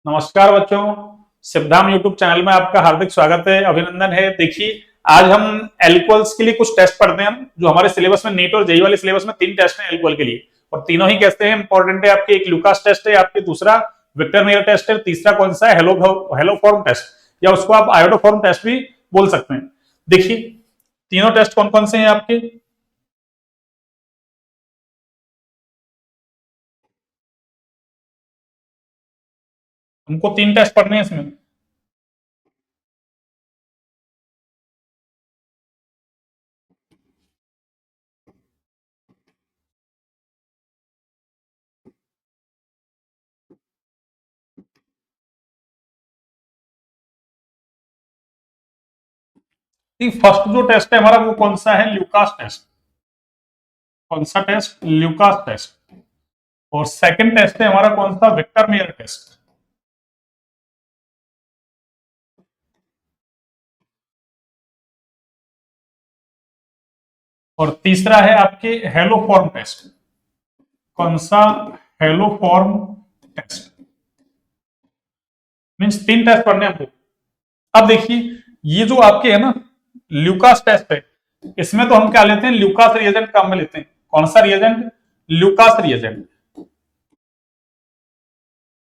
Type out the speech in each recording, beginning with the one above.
नमस्कार बच्चों, Siddham YouTube channel में आपका हार्दिक स्वागत है, अभिनंदन है। देखिए, आज हम एल्कोहल्स के लिए कुछ टेस्ट पढ़ते हैं जो हमारे सिलेबस में नीट और जेईई वाले सिलेबस में 3 टेस्ट हैं एल्कोहल के लिए, और तीनों ही कैसे हैं इंपॉर्टेंट है। आपके एक लुकास टेस्ट है, आपके दूसरा विक्टर मेयर टेस्ट है, तीसरा कौन सा है हेलोफॉर्म टेस्ट, या उसको आप आयोडोफॉर्म टेस्ट भी बोल सकते हैं। देखिए, तीनों टेस्ट कौन कौन से हैं आपके। हमको 3 टेस्ट पढ़ने हैं इसमें। फर्स्ट जो टेस्ट है हमारा वो कौन सा है, ल्यूकास टेस्ट। कौन सा टेस्ट, ल्यूकास टेस्ट। और सेकंड टेस्ट है हमारा कौन सा, विक्टर मेयर टेस्ट। और तीसरा है आपके हेलोफॉर्म टेस्ट। कौन सा, हेलोफॉर्म टेस्ट। मींस 3 टेस्ट पढ़ने हैं हमको। अब देखिए, ये जो आपके है ना ल्यूकास टेस्ट है, इसमें तो हम क्या लेते हैं, ल्यूकास रिएजेंट काम में लेते हैं। कौन सा reagent, Lucas reagent.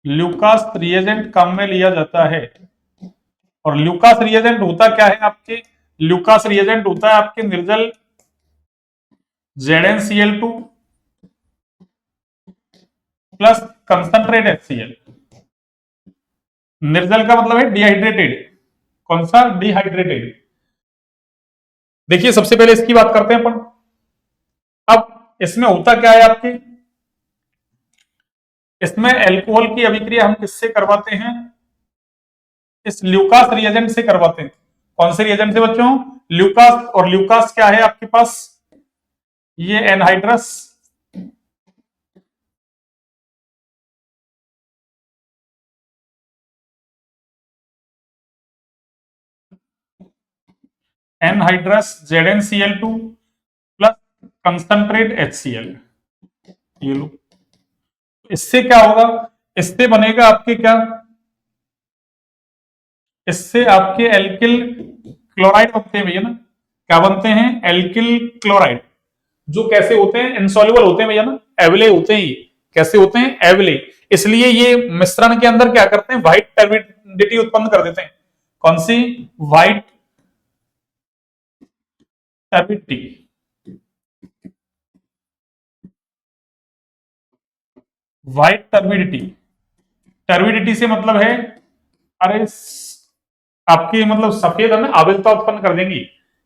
Lucas reagent काम में लिया जाता है। और ल्यूकास रिएजेंट होता क्या है आपके, ल्यूकास रिएजेंट होता है आपके निर्जल ZnCl2 प्लस कंसंट्रेट HCl। निर्जल का मतलब है डिहाइड्रेटेड। कौन सा, डिहाइड्रेटेड। देखिए, सबसे पहले इसकी बात करते हैं अपन। अब इसमें होता क्या है आपके, इसमें एल्कोहल की अभिक्रिया हम किससे करवाते हैं, इस ल्यूकास रिएजेंट से करवाते हैं। कौन से रिएजेंट से बच्चों, ल्यूकास। और ल्यूकास क्या है आपके पास, ये anhydrous anhydrous ZnCl2 plus concentrate HCl। ये लो, इससे क्या होगा, इससे बनेगा आपके क्या, इससे आपके एल्किल क्लोराइड बनते हैं भैया ना। क्या बनते हैं, एल्किल क्लोराइड। जो कैसे होते हैं, इनसॉल्युबल होते हैं भैया ना, एविले होते हैं ये। कैसे होते हैं, एविले। इसलिए ये मिश्रण के अंदर क्या करते हैं, व्हाइट टर्बिडिटी उत्पन्न कर देते हैं। कौन सी, white turbidity. White turbidity, turbidity से मतलब है, अरे आपकी मतलब सफेद है ना, आविलता उत्पन्न कर देंगी।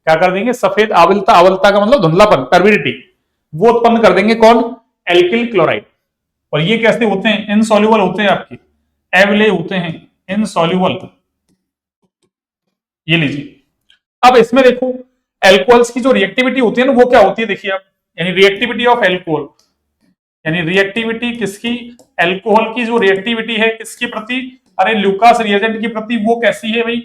क्या कर देंगे, सफेद आविलता, आविलता का मतलब धुंधलापन, टर्बिडिटी वो उत्पन्न कर देंगे। कौन, एल्किल क्लोराइड। और ये कैसे होते हैं, इनसॉल्युबल होते हैं आपके, एविले होते हैं, इनसॉल्युबल। ये लीजिए। अब इसमें देखो, एल्कोहल्स की जो रिएक्टिविटी होती है ना, वो क्या होती है, देखिए आप, यानी रिएक्टिविटी ऑफ एल्कोहल, यानी रिएक्टिविटी किसकी, एल्कोहल की जो रिएक्टिविटी है किसके प्रति, अरे ल्यूकास रिएजेंट की प्रति, वो कैसी है भाई,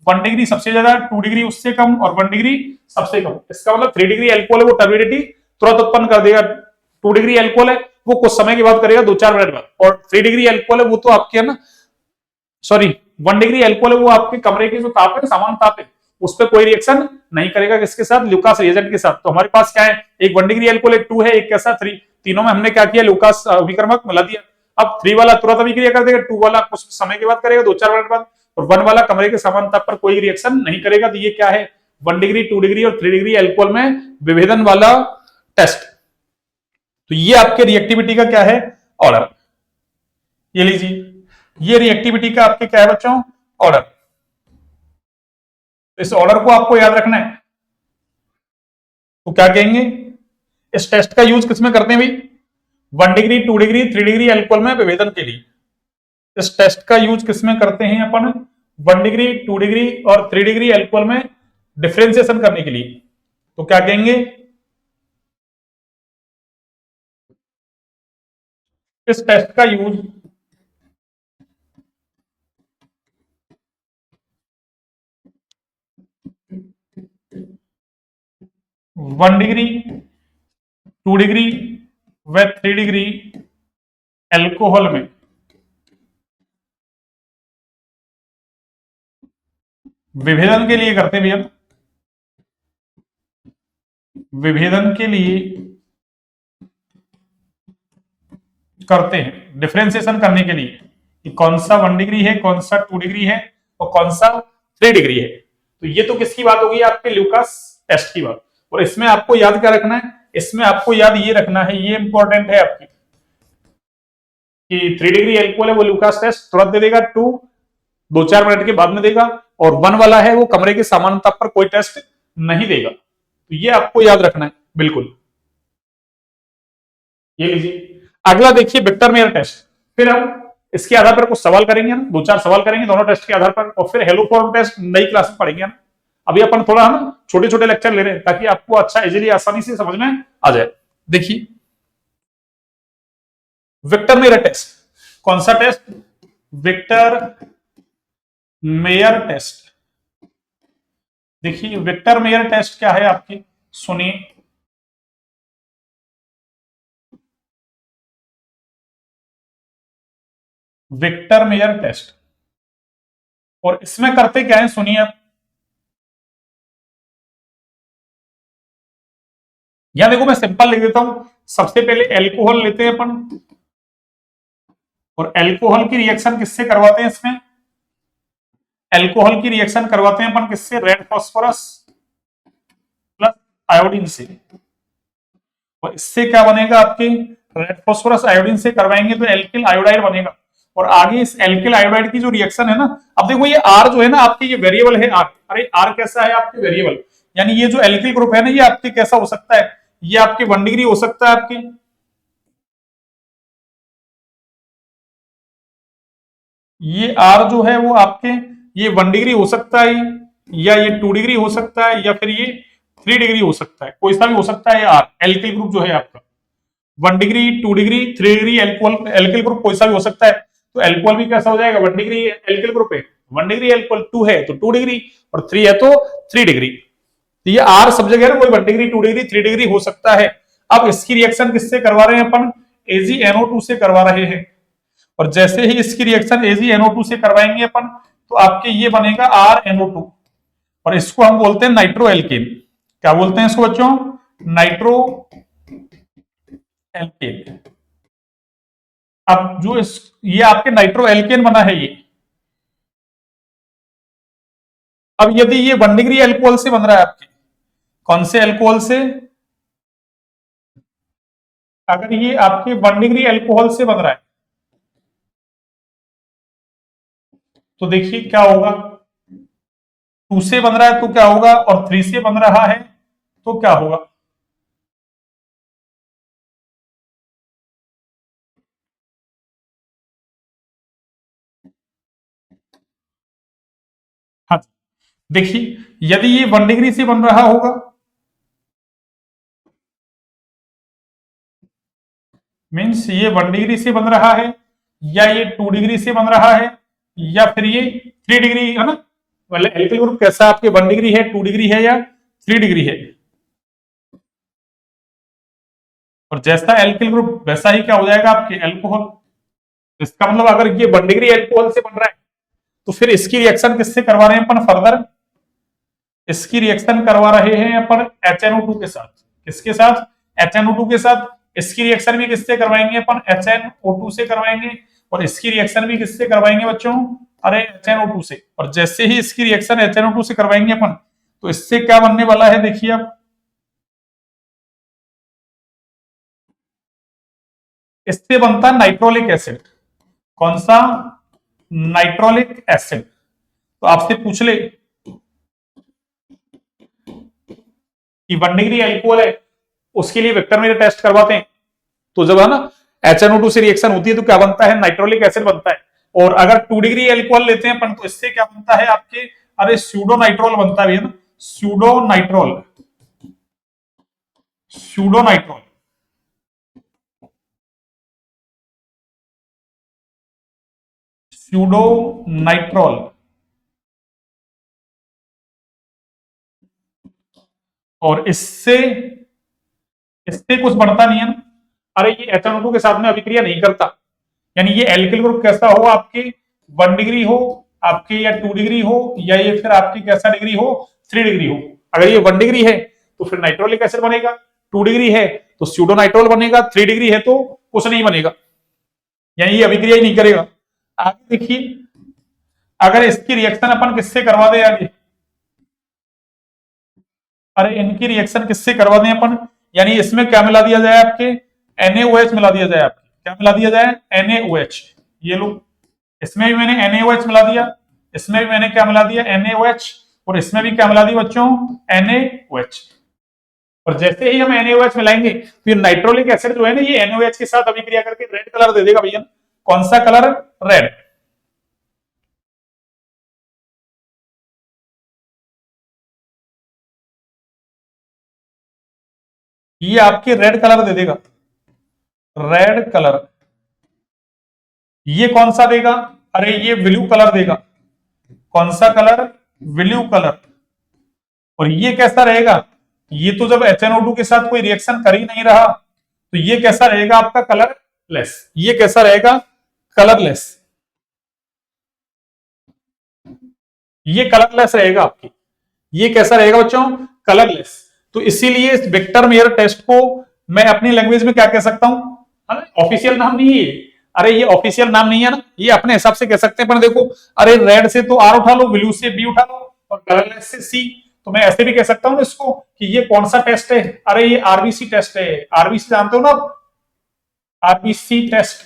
1 डिग्री सबसे ज्यादा, 2 डिग्री उससे कम, और 1 डिग्री सबसे कम। इसका मतलब 3 डिग्री एल्कोहल है, वो टर्बिडिटी तुरंत उत्पन्न कर देगा। 2 डिग्री एल्कोहल है, वो कुछ समय के बाद करेगा, 2-4 मिनट बाद। और 3 डिग्री एल्कोहल है, वो तो आपके है ना, सॉरी, 1 डिग्री एल्कोहल है, वो आपके कमरे के जो ताप है, सामान्य ताप है, उस पर कोई रिएक्शन नहीं करेगा। किसके साथ, ल्यूकास रिएजेंट के साथ। तो हमारे पास क्या है, एक 1 डिग्री एल्कोहल, एक 2 है, एक कैसा 3। तीनों में हमने क्या किया, ल्यूकास अभिकर्मक मिला दिया। अब 3 वाला तुरंत अभिक्रिया कर देगा, 2 वाला कुछ समय के बाद करेगा, 2-4 मिनट बाद, और 1 वाला कमरे के सामान्य ताप पर कोई रिएक्शन नहीं करेगा। तो ये क्या है, 1 डिग्री, 2 डिग्री और 3 डिग्री एल्कोहल में विभेदन वाला टेस्ट। तो ये आपके रिएक्टिविटी का क्या है, ऑर्डर। ये लीजिए, ये रिएक्टिविटी का आपके क्या है बच्चों, ऑर्डर। इस ऑर्डर को आपको याद रखना है। तो क्या कहेंगे, इस टेस्ट का यूज किसमें करते हैं भाई, 1 डिग्री, 2 डिग्री, 3 डिग्री एल्कोहल में विभेदन के लिए। इस टेस्ट का यूज किसमें करते हैं अपन, 1 डिग्री, 2 डिग्री और 3 डिग्री एल्कोहल में डिफ्रेंसिएशन करने के लिए। तो क्या कहेंगे, इस टेस्ट का यूज 1 डिग्री, 2 डिग्री व 3 डिग्री एल्कोहल में विभेदन के लिए करते हैं भैया, विभेदन के लिए करते हैं, डिफरेंशिएशन करने के लिए कि कौन सा 1 डिग्री है, कौन सा 2 डिग्री है और कौन सा 3 डिग्री है। तो ये तो किसकी बात होगी, आपके ल्यूकास टेस्ट की बात। और इसमें आपको याद क्या रखना है, इसमें आपको याद ये रखना है, ये इंपॉर्टेंट है आपकी, कि 3 डिग्री एल्कोहल है वो ल्यूकास टेस्ट तुरंत दे देगा, 2 2-4 मिनट के बाद में देगा, और 1 वाला है वो कमरे के सामान्य ताप पर कोई टेस्ट नहीं देगा। तो ये आपको याद रखना है बिल्कुल। ये लीजिए, अगला देखिए विक्टर मेयर टेस्ट। फिर हम इसके आधार पर कुछ सवाल करेंगे ना, 2-4 सवाल करेंगे दोनों टेस्ट के आधार पर, और फिर हेलो फॉर्म टेस्ट नई क्लास में पढ़ेंगे ना। अभी अपन थोड़ा हम छोटे छोटे लेक्चर ले रहे हैं ताकि आपको अच्छा इजीली आसानी से समझ में आ जाए। देखिए विक्टर मेयर टेस्ट, कौन सा टेस्ट, विक्टर मेयर टेस्ट। देखिए विक्टर मेयर टेस्ट क्या है आपकी, सुनिए। विक्टर मेयर टेस्ट, और इसमें करते क्या है सुनिए आप। यहां देखो मैं सिंपल लिख देता हूं, सबसे पहले एल्कोहल लेते हैं अपन, और एल्कोहल की रिएक्शन किससे करवाते हैं, इसमें एल्कोहल की रिएक्शन करवाते हैं अपन किससे, रेड फास्फोरस प्लस आयोडीन से। और इससे क्या बनेगा आपके, रेड फास्फोरस आयोडीन से करवाएंगे तो एल्किल आयोडाइड बनेगा। और आगे इस एल्किल आयोडाइड की जो रिएक्शन है ना, अब देखो ये आर जो है ना आपके, ये वेरिएबल है आर। अरे आर कैसा है आपके, वेरिएबल, यानी ये जो एल्किल ग्रुप है ना, ये आपके कैसा हो सकता है, ये आपके 1 डिग्री हो सकता है आपके, ये आर जो है वो आपके ये 1 डिग्री हो सकता है, या ये 2 डिग्री हो सकता है, या फिर ये 3 डिग्री हो सकता है, कोई सा भी हो सकता है। आर एल्किल ग्रुप जो है आपका 1 degree, 2 degree, 3 degree alcohol alkyl group कोई सा भी हो सकता है। तो एल्कोहल भी कैसा हो जाएगा, 1 डिग्री एल्किल ग्रुप है, 1 डिग्री एल्कोहल, 2 है तो 2 डिग्री, और 3 है तो 3 डिग्री। तो ये आर सब जगह है, कोई 1 डिग्री, 2 डिग्री, 3 डिग्री हो सकता है। अब इसकी रिएक्शन किससे करवा रहे हैं अपन, AgNO2 से करवा रहे हैं। और जैसे ही इसकी रिएक्शन AgNO2 से करवाएंगे अपन, तो आपके ये बनेगा RNO2, और इसको हम बोलते हैं नाइट्रो एल्केन। क्या बोलते हैं इसको बच्चों, नाइट्रो एल्केन। अब जो ये आपके नाइट्रो एल्केन बना है ये, अब यदि ये 1 डिग्री एल्कोहल से बन रहा है आपके, कौन से एल्कोहल से, अगर ये आपके 1 डिग्री एल्कोहल से बन रहा है तो देखिए क्या होगा, 2 से बन रहा है तो क्या होगा, और 3 से बन रहा है तो क्या होगा। हाँ देखिए, यदि ये 1 डिग्री से बन रहा होगा, मीन्स ये 1 डिग्री से बन रहा है, या ये 2 डिग्री से बन रहा है, या फिर ये 3 डिग्री है ना, मतलब एल्किल ग्रुप कैसा आपके 1 डिग्री है, 2 डिग्री है, या 3 डिग्री है। और जैसा एल्किल ग्रुप वैसा ही क्या हो जाएगा आपके अल्कोहल। इसका मतलब अगर ये 1 डिग्री एल्कोहल से बन रहा है तो फिर इसकी रिएक्शन किससे करवा रहे हैं अपन फर्दर, इसकी रिएक्शन करवा रहे हैं अपन HNO2 के साथ। किसके साथ, HNO2 के साथ। इसकी रिएक्शन भी किससे करवाएंगे अपन, HNO2 से करवाएंगे। और इसकी रिएक्शन भी किससे करवाएंगे बच्चों, अरे HNO2 से। और जैसे ही इसकी रिएक्शन HNO2 से करवाएंगे अपन, तो इससे क्या बनने वाला है देखिए अब, इससे बनता है नाइट्रोलिक एसिड। कौन सा, नाइट्रोलिक एसिड। तो आपसे पूछ ले कि 1 डिग्री एल्कोहल है, उसके लिए वेक्टर में टेस्ट करवाते हैं, तो जब है ना HNO2 से रिएक्शन होती है तो क्या बनता है, नाइट्रोलिक एसिड बनता है। और अगर 2 डिग्री एल्कोहल लेते हैं अपन, तो इससे क्या बनता है आपके, अरे स्यूडो नाइट्रोल बनता है ना, स्यूडो नाइट्रोल, स्यूडो नाइट्रोल। स्यूडो नाइट्रोल। और इससे इससे कुछ बढ़ता नहीं है ना, अरे ये HNO2 के साथ में अभिक्रिया नहीं करता। यानी ये एल्किल ग्रुप कैसा हो आपके, 1 डिग्री हो, आपके या 2 डिग्री हो या ये फिर आपकी कैसा डिग्री हो 3 डिग्री हो। अगर ये 1 डिग्री है तो फिर नाइट्रोलिक एसिड बनेगा, 2 डिग्री है तो स्यूडोनाइट्रोल बनेगा, 3 डिग्री है तो कुछ नहीं बनेगा, यानी ये अभिक्रिया ही नहीं करेगा। आगे देखिए, अगर इसकी रिएक्शन अपन किससे करवा दे आगे, अरे इनकी रिएक्शन किससे करवा दें अपन, यानी इसमें क्या मिला दिया जाए आपके NaOH मिला दिया जाए, आपके क्या मिला दिया जाए NaOH। ये लो, इसमें भी मैंने NaOH मिला दिया, इसमें भी मैंने क्या मिला दिया NaOH, और इसमें भी क्या मिला दिया बच्चों NaOH। और जैसे ही हम NaOH मिलाएंगे फिर नाइट्रोलिक एसिड जो है ना ये NaOH के साथ अभिक्रिया करके रेड कलर दे देगा भैया। कौन सा कलर, रेड। ये आपके रेड कलर दे देगा, रेड कलर। ये कौन सा देगा, अरे ये ब्लू कलर देगा। कौन सा कलर, ब्लू कलर। और ये कैसा रहेगा, ये तो जब HNO2 के साथ कोई रिएक्शन कर ही नहीं रहा तो ये कैसा रहेगा आपका कलरलेस। ये कैसा रहेगा कलरलेस, ये कलरलेस रहेगा आपकी। ये कैसा रहेगा बच्चों कलरलेस। तो इसीलिए इस विक्टर मेयर टेस्ट को मैं अपनी लैंग्वेज में क्या कह सकता हूं, ऑफिशियल नाम नहीं है, अरे ये ऑफिशियल नाम नहीं है ना, ये अपने हिसाब से कह सकते हैं। पर देखो, अरे रेड से तो R उठा लो, ब्लू से B उठा लो और कलरलेस से C, तो मैं ऐसे भी कह सकता हूं इसको कि ये कौन सा टेस्ट है, अरे ये RBC टेस्ट है। RBC जानते हो ना, RBC टेस्ट,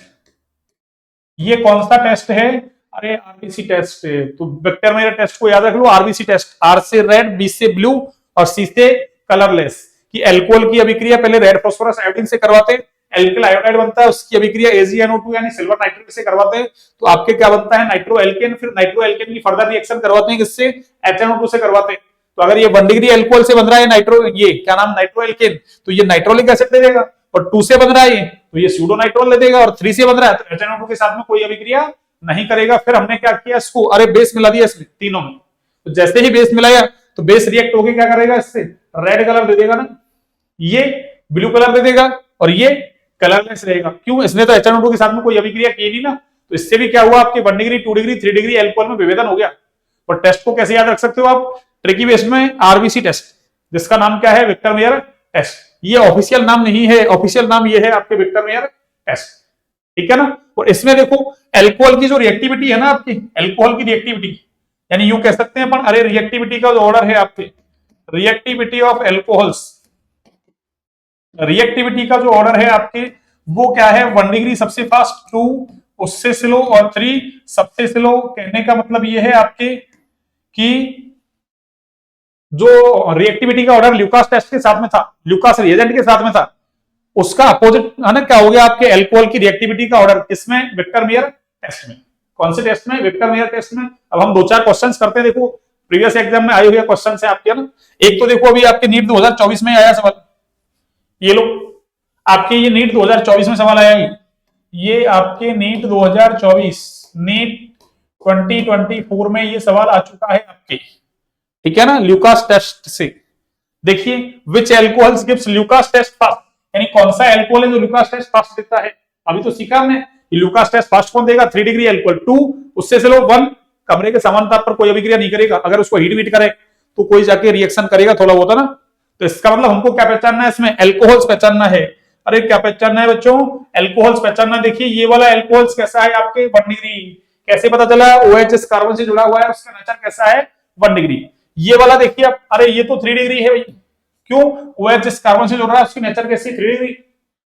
ये कौन सा टेस्ट है, अरे RBC टेस्ट है। तो वेक्टर मेयर टेस्ट को याद रख लो, RBC टेस्ट, R से रेड, B से ब्लू और C से कलरलेस। कि एल्कोहल की अभिक्रिया पहले रेड फास्फोरस आयोडीन से करवाते हैं, एल्किल आयोडाइड बनता है, उसकी अभिक्रिया AgNO2 यानी सिल्वर नाइट्रेट से करवाते हैं, तो आपके क्या बनता है नाइट्रो एल्केन। फिर नाइट्रो एल्केन की फर्दर रिएक्शन करवाते हैं किससे, HNO2 से करवाते हैं। तो अगर ये 1 डिग्री एल्कोहल से बन रहा है नाइट्रो, ये क्या नाम नाइट्रो एल्केन, तो ये नाइट्रोलिक एसिड दे देगा। और 2 से बन रहा है तो ये स्यूडोनाइट्रोल दे देगा। और 3 से बन रहा है तो HNO2 के साथ में कोई अभिक्रिया नहीं करेगा। फिर हमने क्या किया इसको, अरे बेस मिला दिया इसमें तीनों में। तो जैसे ही बेस मिलाया तो बेस रिएक्ट होके क्या करेगा, इससे रेड कलर दे देगा ना, ये ब्लू कलर दे देगा और ये कलरलेस रहेगा। क्यों, इसने तो HNO2 के साथ में कोई अभिक्रिया की नहीं ना। तो इससे भी क्या हुआ, आपके 1 डिग्री 2 डिग्री 3 डिग्री एल्कोहल में विभेदन हो गया। और टेस्ट को कैसे याद रख सकते हो आप, ट्रिकी बेस में RBC टेस्ट, जिसका नाम क्या है विक्टर मेयर टेस्ट। ये ऑफिशियल नाम नहीं है, ऑफिशियल नाम ये है आपके विक्टर मेयर टेस्ट, ठीक है ना। और इसमें देखो एल्कोहल की जो रिएक्टिविटी है ना आपकी, एल्कोहल की रिएक्टिविटी, यानी यूं कह सकते हैं अपन, अरे रिएक्टिविटी का जो ऑर्डर है आपके, रिएक्टिविटी ऑफ एल्कोहल्स, रिएक्टिविटी का जो ऑर्डर है आपके वो क्या है, 1 डिग्री सबसे फास्ट, 2 उससे स्लो और 3 सबसे स्लो। कहने का मतलब ये है आपके कि जो रिएक्टिविटी का ऑर्डर ल्यूकास टेस्ट के साथ में था, ल्यूकास रिएजेंट के साथ में था, उसका अपोजिट है ना, क्या हो गया आपके एल्कोहल की रिएक्टिविटी का ऑर्डर किसमें, विक्टर मेयर टेस्ट में। कौन से टेस्ट में, विक्टर मेयर टेस्ट में। अब हम 2-4 क्वेश्चंस करते हैं, देखो प्रीवियस एग्जाम में आए हुए क्वेश्चन है आपके ना। एक तो देखो अभी आपके नीट 2024 में आया सवाल, ये लो आपके ये नीट 2024 में सवाल आया, ये आपके नीट 2024 नीट 2024 में ये सवाल आ चुका है आपके, ठीक है ना, ल्यूकास टेस्ट से। देखिए which alcohols gives Lucas test fast, यानी कौन सा एल्कोहल है जो ल्यूकास टेस्ट फास्ट देता है। अभी तो सीखा हमने ल्यूकास टेस्ट फास्ट कौन देगा, 3 डिग्री एल्कोहल, 2 उससे स्लो, 1 कमरे के समान ताप पर कोई अभिक्रिया नहीं करेगा, अगर उसको हीट वीट करे तो कोई जाके रिएक्शन करेगा थोड़ा बहुत है ना। तो इसका मतलब हमको क्या पहचानना है, इसमें एल्कोहल्स पहचानना है। अरे क्या पहचानना है बच्चों, एल्कोहल्स पहचानना। देखिए ये वाला एल्कोहल्स कैसा है आपके 1 डिग्री, कैसे पता चला, OH इस कार्बन से जुड़ा हुआ है, उसका नेचर कैसा है 1 डिग्री। ये वाला देखिए आप, अरे ये तो 3 डिग्री है भाई, क्यों, OH इस कार्बन से जुड़ रहा है, उसकी नेचर कैसी 3 डिग्री।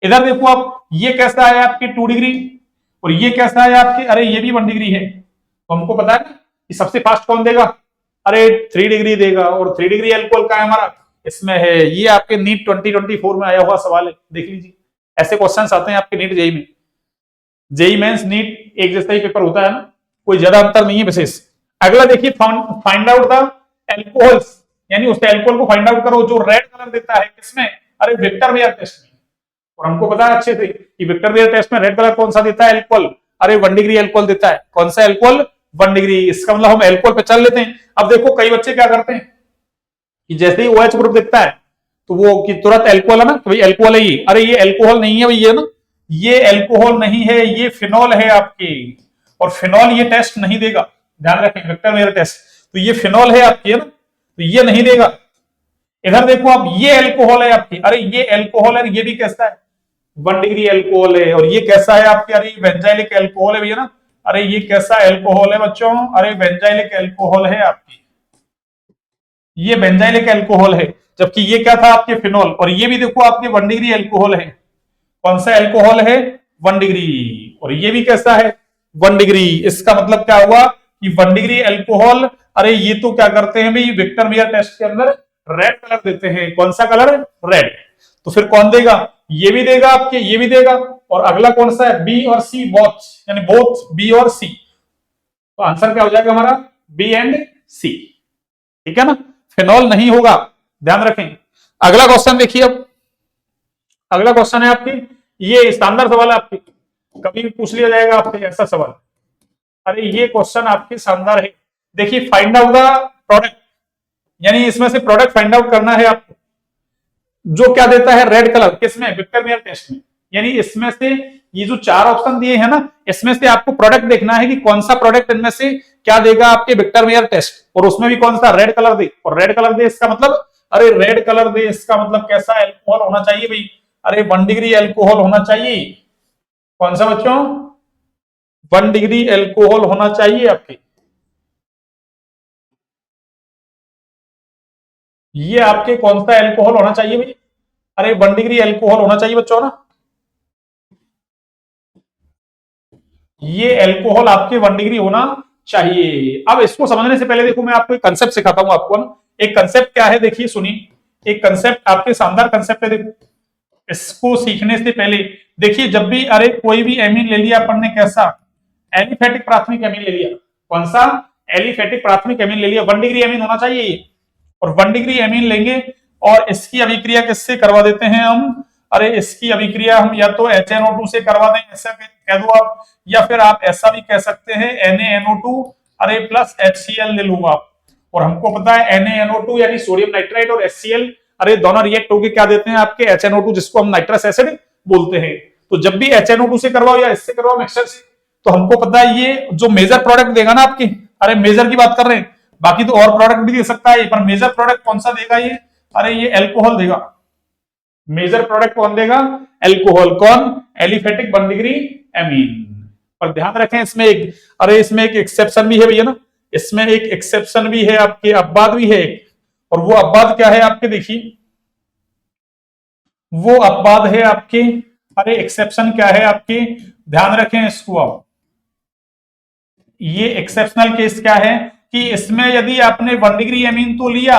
इधर देखो आप, ये कैसा है आपकी 2 डिग्री और ये कैसा है आपकी, अरे ये भी 1 डिग्री है। तो हमको पता है ना कि सबसे फास्ट कौन देगा, अरे 3 डिग्री देगा। और 3 डिग्री एल्कोहल का है हमारा, इसमें है। ये आपके नीट 2024 में आया हुआ सवाल है, देख लीजिए। ऐसे क्वेश्चंस आते हैं आपके नीट जेई में, जेई मेंस नीट एक जैसा ही पेपर होता है ना, कोई ज्यादा अंतर नहीं है विशेष। अगला देखिए, फाइंड आउट द एल्कोहल्स, यानी उस एल्कोहल को फाइंड आउट करो जो रेड कलर देता है किसमें, अरे विक्टर मेयर टेस्ट में। और हमको पता है अच्छे से कि विक्टर मेयर टेस्ट में रेड कलर कौन सा देता है एल्कोहल, अरे 1 डिग्री एल्कोहल देता है। कौन सा एल्कोहल, 1 डिग्री। इसका मतलब हम एल्कोहल पे चल लेते हैं। अब देखो कई बच्चे क्या करते हैं कि जैसे ही OH ग्रुप दिखता है तो वो कि तुरंत एल्कोहल है ना, तो भाई एल्कोहल है ये, अरे ये एल्कोहल नहीं है भाई, ये ना ये एल्कोहल नहीं है, ये फिनॉल है आपके। और फिनॉल ये टेस्ट नहीं देगा, ध्यान रखें विक्टर मेयर टेस्ट। तो ये फिनॉल है आपकी, है ना, तो ये नहीं देगा। इधर देखो आप, ये अल्कोहल है आपकी, अरे ये अल्कोहल है, ये भी कैसा है 1 डिग्री अल्कोहल है, और ये कैसा है आपकी, अरे बेंजाइलिक अल्कोहल है भैया ना, अरे ये कैसा अल्कोहल है बच्चों, अरे बेंजाइलिक अल्कोहल है आपकी, ये बेंजाइलिक अल्कोहल है, जबकि ये क्या था आपके फिनॉल, और ये भी देखो आपके 1 डिग्री अल्कोहल है। कौन सा अल्कोहल है 1 डिग्री, और ये भी कैसा है 1 डिग्री। इसका मतलब क्या हुआ कि 1 डिग्री अल्कोहल, अरे ये तो क्या करते हैं भाई विक्टर मेयर टेस्ट के अंदर रेड कलर देते हैं। कौन सा कलर, रेड। तो फिर कौन देगा, ये भी देगा आपके, ये भी देगा, और अगला कौन सा है बी और सी बोथ, यानी बोथ बी और सी। तो आंसर क्या हो जाएगा हमारा बी एंड सी, ठीक है ना, फिनॉल नहीं होगा, ध्यान रखें। अगला क्वेश्चन देखिए, अब अगला क्वेश्चन है आपकी, ये शानदार सवाल है आपकी, कभी भी पूछ लिया जाएगा आपके ऐसा सवाल। अरे ये क्वेश्चन आपकी शानदार है, देखिए फाइंड आउट द प्रोडक्ट, यानी इसमें से प्रोडक्ट फाइंड आउट करना है आपको, जो क्या देता है रेड कलर, किसमें विक्टर मेयर टेस्ट में। यानी इसमें से ये जो 4 ऑप्शन दिए हैं ना, इसमें से आपको प्रोडक्ट देखना है कि कौन सा प्रोडक्ट इनमें से क्या देगा आपके विक्टर मेयर टेस्ट, और उसमें भी कौन सा रेड कलर दे। और रेड कलर दे इसका मतलब, अरे रेड कलर दे इसका मतलब कैसा अल्कोहल होना चाहिए भाई, अरे 1 डिग्री अल्कोहल होना चाहिए। कौन सा बच्चों 1 डिग्री अल्कोहल होना चाहिए आपके, ये आपके कौन सा अल्कोहल होना चाहिए भाई, अरे 1 डिग्री अल्कोहल होना चाहिए बच्चों ना, ये अल्कोहल आपके 1 डिग्री होना चाहिए। अब इसको समझने से पहले देखो मैं आपको एक कंसेप्ट सिखाता हूं आपको ना, एक कंसेप्ट क्या है देखिए सुनिए, एक कंसेप्ट आपके शानदार कंसेप्ट है, देखो इसको सीखने से पहले देखिए, जब भी अरे कोई भी एमीन ले लिया अपन ने, कैसा एलिफेटिक प्राथमिक एमीन ले लिया, कौन सा एलिफेटिक प्राथमिक एमीन ले लिया, 1 डिग्री एमीन होना चाहिए ये, और 1 डिग्री एमीन लेंगे और इसकी अभिक्रिया किससे करवा देते हैं हम, अरे इसकी अभिक्रिया हम या तो HNO2 से करवा दें, ऐसा कह दो आप, या फिर आप ऐसा भी कह सकते हैं NaNO2 अरे प्लस HCl ले लो आप। और हमको पता है NaNO2 यानी सोडियम नाइट्राइड और HCl अरे दोनों रिएक्ट होके क्या देते हैं आपके HNO2, जिसको हम नाइट्रस एसिड बोलते हैं। तो जब भी HNO2 से करवाओ या इससे करवाओ मिक्सचर से, तो हमको पता है ये जो मेजर प्रोडक्ट देगा ना आपकी, अरे मेजर की बात कर रहे हैं, बाकी तो और प्रोडक्ट भी दे सकता है, पर मेजर प्रोडक्ट कौन सा देगा ये, अरे ये अल्कोहल देगा। मेजर प्रोडक्ट कौन देगा, अल्कोहल। कौन, एलिफेटिक 1 डिग्री एमीन। पर ध्यान रखें इसमें एक, अरे इसमें एक एक्सेप्शन भी है भैया ना, इसमें एक एक्सेप्शन भी है आपके, अपवाद भी है एक, और वो अपवाद क्या है आपके देखिए, वो अपवाद है आपके, अरे एक्सेप्शन क्या है आपके, ध्यान रखें इसको आप, ये एक्सेप्शनल केस क्या है कि इसमें यदि आपने 1 डिग्री एमीन तो लिया,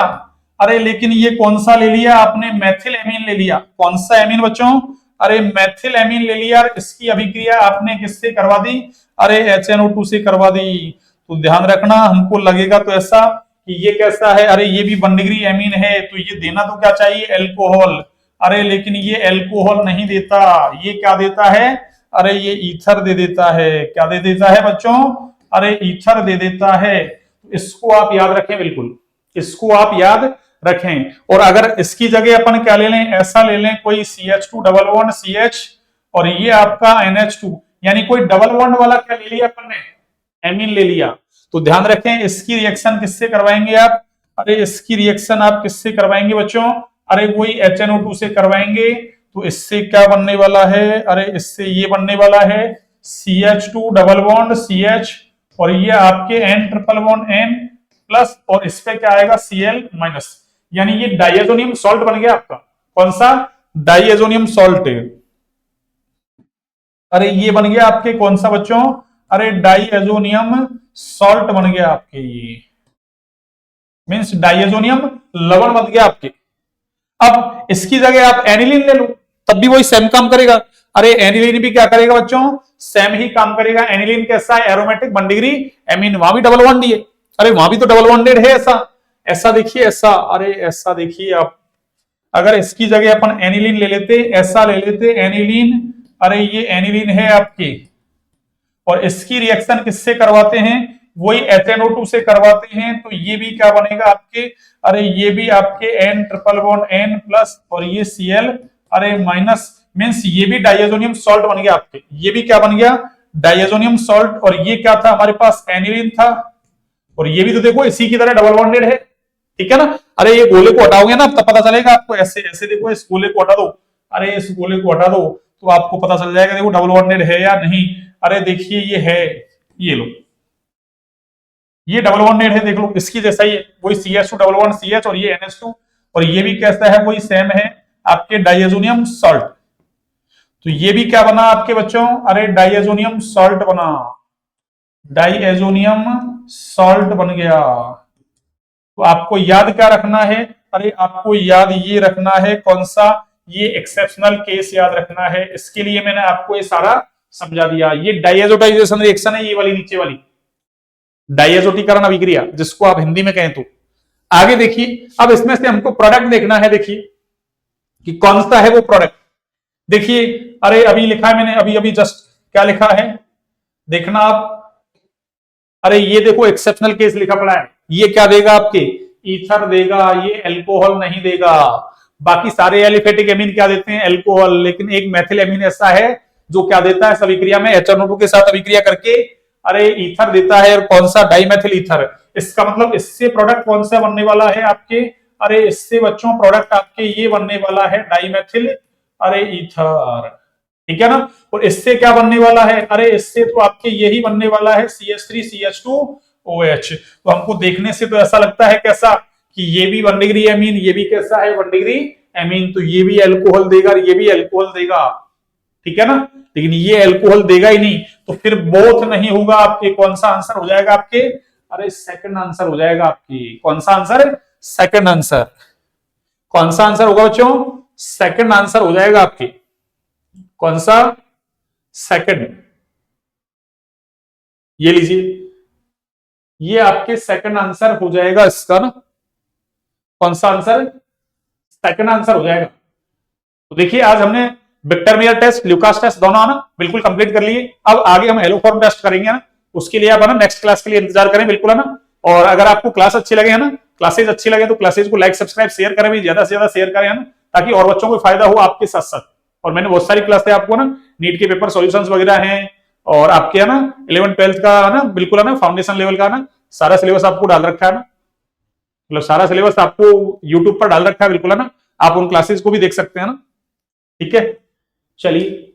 अरे लेकिन ये कौन सा ले लिया आपने, मैथिल एमीन ले लिया। कौन सा एमीन बच्चों, अरे मैथिल एमीन ले लिया, इसकी अभिक्रिया आपने किससे करवा दी, अरे HNO2 से करवा दी। तो ध्यान रखना, हमको लगेगा तो ऐसा कि ये कैसा है, अरे ये भी 1 डिग्री एमीन है, तो ये देना तो क्या चाहिए अल्कोहल, अरे लेकिन ये अल्कोहल नहीं देता, ये क्या देता है, अरे ये ईथर दे देता है। क्या दे देता है बच्चों, अरे ईथर दे देता है। इसको आप याद रखें, बिल्कुल इसको आप याद रखें। और अगर इसकी जगह अपन क्या ले लें, ऐसा ले लें कोई CH2 डबल बॉन्ड CH, और ये आपका NH2, यानी कोई डबल बॉन्ड वाला क्या ले लिया अपन ने, एमीन ले लिया। तो ध्यान रखें इसकी रिएक्शन किससे करवाएंगे आप, अरे इसकी रिएक्शन आप किससे करवाएंगे बच्चों, अरे वही HNO2 से करवाएंगे। तो इससे क्या बनने वाला है, अरे इससे ये बनने वाला है CH2 डबल बॉन्ड CH, और ये आपके N triple bond N plus, और इस पे क्या आएगा Cl माइनस, यानी ये डाइएजोनियम सॉल्ट बन गया आपका। कौन सा, डाइएजोनियम सॉल्ट। अरे ये बन गया आपके कौन सा बच्चों, अरे डाइएजोनियम सॉल्ट बन गया आपके, ये मींस डाइएजोनियम लवण बन गया आपके। अब इसकी जगह आप एनिलीन ले लो, तब भी वही सेम काम करेगा। अरे एनिलीन भी क्या करेगा बच्चों, सेम ही काम करेगा। एनिलीन कैसा है, एरोमेटिक 1 डिग्री एमीन, वहां भी डबल बॉन्ड है, अरे वहां भी तो डबल बॉन्डेड है, ऐसा ऐसा देखिए ऐसा, अरे ऐसा देखिए आप, अगर इसकी जगह अपन एनिलीन ले लेते, ऐसा ले लेते एनिलीन, अरे ये एनिलीन है आपके, और इसकी रिएक्शन किससे करवाते हैं, वही HNO2 से करवाते हैं। तो ये भी क्या बनेगा आपके, अरे ये भी आपके N triple bond N plus, और ये Cl अरे माइनस, मींस ये भी डाइएजोनियम सॉल्ट बन गया आपके, ये भी क्या बन गया डाइएजोनियम सॉल्ट। और ये क्या था हमारे पास, एनिलीन था, और ये भी तो देखो इसी की तरह डबल बॉन्डेड है, ठीक है ना। अरे ये गोले को हटाओगे ना तब पता चलेगा आपको, ऐसे ऐसे देखो, इस गोले को हटा दो, अरे इस गोले को हटा दो तो आपको पता चल जाएगा देखो डबल बॉन्डेड है या नहीं। अरे देखिए ये है, ये लो, ये डबल बॉन्डेड है, देख लो इसकी जैसा ही है, वही CH2 डबल बॉन्ड CH, और ये NH2, और ये भी कैसा है, वही सेम है आपके डाइएजोनियम सॉल्ट। तो ये भी क्या बना आपके बच्चों, अरे डाइएजोनियम सॉल्ट बना, डाइएजोनियम सॉल्ट बन गया। तो आपको याद क्या रखना है, अरे आपको याद ये रखना है, कौन सा, ये एक्सेप्शनल केस याद रखना है। इसके लिए मैंने आपको ये सारा समझा दिया। ये डाइएजोटाइजेशन रिएक्शन है, ये वाली नीचे वाली डाइएजोटीकरण अभिक्रिया, जिसको आप हिंदी में कहें तो। आगे देखिए, अब इसमें से हमको प्रोडक्ट देखना है, देखिए कि कौन सा है वो प्रोडक्ट। देखिए, अरे अभी लिखा है मैंने, अभी अभी जस्ट क्या लिखा है देखना आप, अरे ये देखो एक्सेप्शनल केस लिखा पड़ा है, ये क्या देगा आपके, ईथर देगा, ये अल्कोहल नहीं देगा। बाकी सारे एलिफेटिक एमीन क्या देते हैं, अल्कोहल, लेकिन एक मेथिल एमीन ऐसा है जो क्या देता है अभिक्रिया में HNO2 के साथ अभिक्रिया करके अरे ईथर देता है, और कौन सा, डाइमेथिल ईथर। इसका मतलब इससे प्रोडक्ट कौन सा बनने वाला है आपके, अरे इससे बच्चों प्रोडक्ट आपके ये बनने वाला है डाइमेथिल अरे ईथर, ठीक है ना। और इससे क्या बनने वाला है, अरे इससे तो आपके यही बनने वाला है CH3CH2OH। तो हमको देखने से तो ऐसा लगता है कैसा कि ये भी 1 डिग्री एमीन, ये भी कैसा है 1 डिग्री एमीन, तो ये भी अल्कोहल देगा, ये भी अल्कोहल देगा, ठीक है ना। लेकिन ये अल्कोहल देगा ही नहीं, तो फिर बोथ नहीं होगा आपके, कौन सा आंसर हो जाएगा आपके, अरे सेकंड आंसर हो जाएगा आपकी, कौन सा आंसर, सेकंड आंसर। कौन सा आंसर होगा बच्चों, सेकंड आंसर हो जाएगा आपके, कौन सा, सेकंड। ये लीजिए, ये आपके सेकंड आंसर हो जाएगा इसका ना, कौन सा आंसर, सेकंड आंसर हो जाएगा। तो देखिए आज हमने Victor Meyer test, Lucas test दोनों आना बिल्कुल कंप्लीट कर लिए। अब आगे हम एलोफॉर्म टेस्ट करेंगे ना, उसके लिए आप है ना नेक्स्ट क्लास के लिए इंतजार करें बिल्कुल, है ना। और अगर आपको क्लास अच्छी लगे, है ना, क्लासेज अच्छी लगे तो क्लासेज को लाइक सब्सक्राइब शेयर करें भी, ज्यादा से ज्यादा शेयर करें, है ना, ताकि और बच्चों को फायदा हो आपके साथ साथ। और मैंने बहुत सारी क्लास है आपको ना, नीट के पेपर सॉल्यूशंस वगैरह हैं, और आपके है ना 11th-12th का है ना बिल्कुल, है ना फाउंडेशन लेवल का ना सारा सिलेबस आपको डाल रखा है ना, मतलब सारा सिलेबस आपको यूट्यूब पर डाल रखा है बिल्कुल, है ना। आप उन क्लासेस को भी देख सकते हैं ना, ठीक है। चलिए